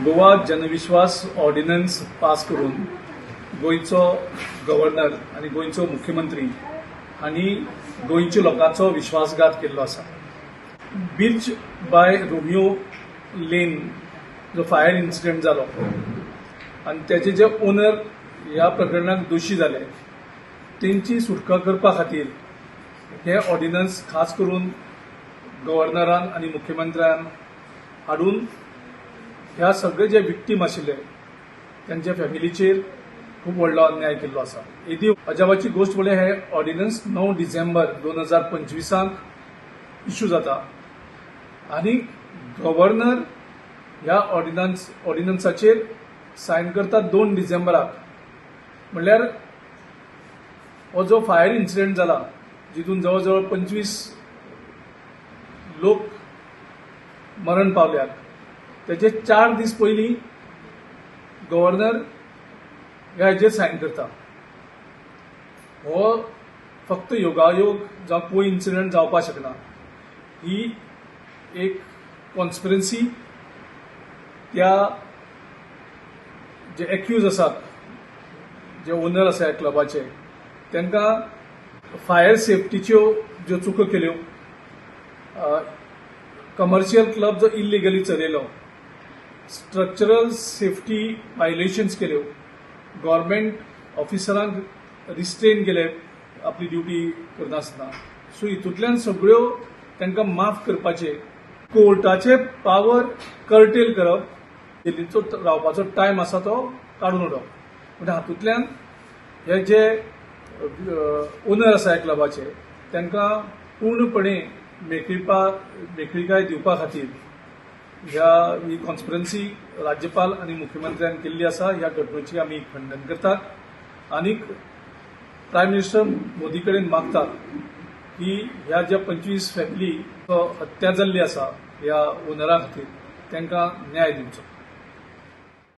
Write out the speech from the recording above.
Goa जनविश्वास ordnance pass करून गोयचो governor आणि गोयचो मुख्यमंत्री हांणी गोयच्या लोकांचो विश्वासघात केल्लो आसा। बीच बाय रोमियो लेन जो फायर इन्सिडेंट जालो आणि त्याचे जे ओनर ह्या प्रकरणात दोशी झाले त्यांची सुटका करपा खातीर हे ऑर्डिनन्स खास करून गव्हर्नरान आणि मुख्यमंत्र्यान हाडून ह्या सगळे जे विक्टीम आशिल्ले त्यांच्या फॅमिलीचेर खूप व्हडलो अन्याय केल्लो आसा। येदी अजापाची गोष्ट म्हणजे हे ऑर्डिनन्स 9 डिसेंबर 2025 इश्यू जाता आणि गव्हर्नर ह्या ऑर्डिनन्साचेर सायन करता 2 डिसेंबराक। म्हणल्यार हो जो फायर इन्सिडेंट जाला जितून जवळजवळ 25 लोक मरण पावल्यात त्याचे 4 दीस पयलीं गव्हर्नर हेजेर सायन करता। हो फक्त योगायोग जावं को इन्सिडंट जावपाक शकना, ही एक कॉन्स्पिरसी त्या जे एक्यूज आसात जे ओनर आसा ह्या क्लबाचे तांकां फायर सेफ्टीच्यो ज्यो चुको केल्यो, कमर्शियल क्लब जो इल्लिगली चलयलो, स्ट्रक्चरल सेफ्टी वायलेशन्स केल्यो, गव्हर्नमेंट ऑफिसरांक रिस्ट्रेन केले आपली ड्युटी करनासतना। सो हितूंतल्यान सगळ्यो तांकां माफ करपाचे, कोर्टाचे पावर कर्टेल करप, जेलीचो रावपाचो टायम आसा तो काडून उडोवप। म्हणजे हातूंतल्यान हे जे ओनर आसा ह्या क्लबाचे तांकां पूर्णपणे मेकळीकाय दिवपा खातीर ही कॉन्स्पिरसी राज्यपाल आणि मुख्यमंत्र्यान केल्ली आसा। ह्या घटनेची आमी खंडन करतात आणि प्रायम मिनिस्टर मोदी कडेन मागतात की ह्या ज्या 25 फॅमिली हत्या जाल्ली आसा ह्या ओनरा खातीर तांकां न्याय दिवचो।